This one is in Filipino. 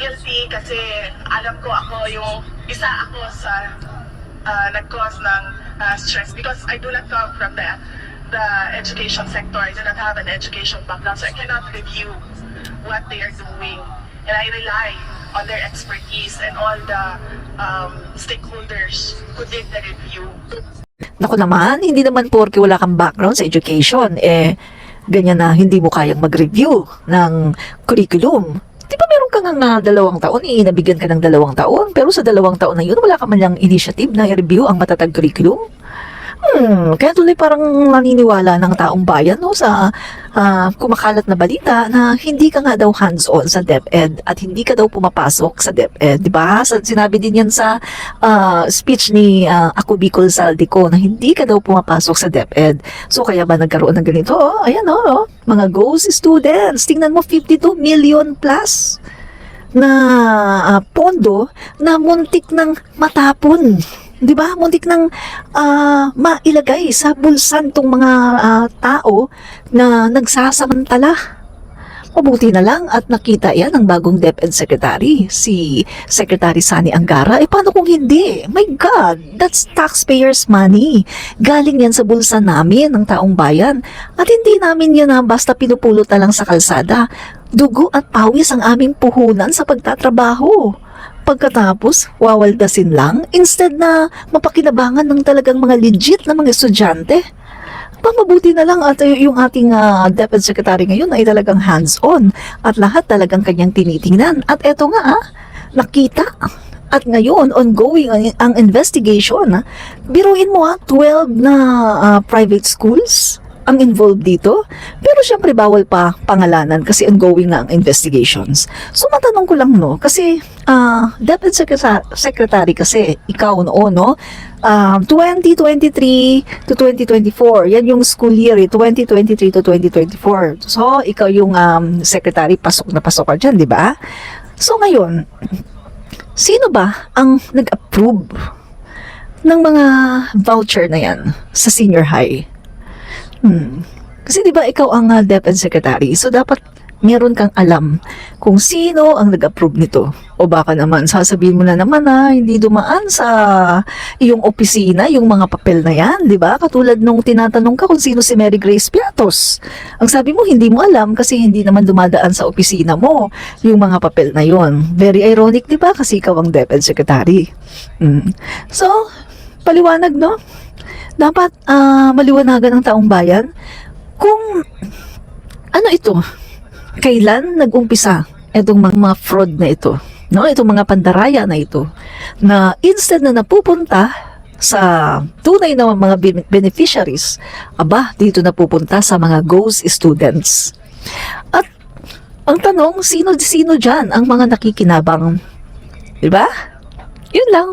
guilty kasi alam ko isa ako sa nag-cause ng stress because I do not come from the education sector. I do not have an education background, so I cannot review what they are doing. And I rely on their expertise and all the stakeholders who did the review. Naku naman, hindi naman porke wala kang background sa education, ganyan na hindi mo kayang mag-review ng curriculum. Di ba meron ka nga 2 taon, nabigyan ka ng 2 taon, pero sa 2 taon na yun, wala ka man lang initiative na i-review ang matatag curriculum? Kaya tuloy parang naniniwala ng taong bayan sa kumakalat na balita na hindi ka nga daw hands-on sa DepEd at hindi ka daw pumapasok sa DepEd, di ba? Sinabi din yan sa speech ni Ako Bicol Saldico na hindi ka daw pumapasok sa DepEd. So kaya ba nagkaroon ng ganito? Ayan mga ghost students. Tingnan mo, 52 million plus na pondo na muntik ng matapon. Di ba? Muntik nang mailagay sa bulsan tong mga tao na nagsasamantala. Mabuti na lang at nakita yan ng bagong DepEd Secretary, si Secretary Sani Angara. Paano kung hindi? My God, that's taxpayers' money. Galing yan sa bulsa namin, ng taong bayan. At hindi namin yan basta pinupulot na lang sa kalsada. Dugo at pawis ang aming puhunan sa pagtatrabaho. Pagkatapos, wawaldasin lang instead na mapakinabangan ng talagang mga legit na mga estudyante. Mabuti na lang at yung ating DepEd Secretary ngayon ay talagang hands-on at lahat talagang kanyang tinitingnan. At eto nga, nakita. At ngayon, ongoing ang investigation. Biruin mo 12 na private schools ang involved dito. Pero syempre bawal pa pangalanan kasi ongoing na ang investigations. So matanong ko lang kasi DepEd Secretary kasi ikaw noon 2023 to 2024, yan yung school year 2023 to 2024. So ikaw yung secretary, pasok na pasok ka dyan, di ba? So ngayon, sino ba ang nag-approve ng mga voucher na yan sa senior high? Kasi di ba ikaw ang DepEd Secretary, so dapat meron kang alam kung sino ang nag-approve nito. O baka naman sasabihin mo na naman hindi dumaan sa iyong opisina yung mga papel na yan, di ba? Katulad nung tinatanong ka kung sino si Mary Grace Piatos. Ang sabi mo hindi mo alam kasi hindi naman dumadaan sa opisina mo yung mga papel na yon. Very ironic, di ba? Kasi ikaw ang DepEd Secretary. So, paliwanag, no? Dapat maliwanagan ng taong bayan kung ano ito, kailan nag-umpisa itong mga fraud na ito, no? Itong mga pandaraya na ito, na instead na napupunta sa tunay na mga beneficiaries, dito napupunta sa mga ghost students. At ang tanong, sino dyan ang mga nakikinabang? Diba? Yun lang.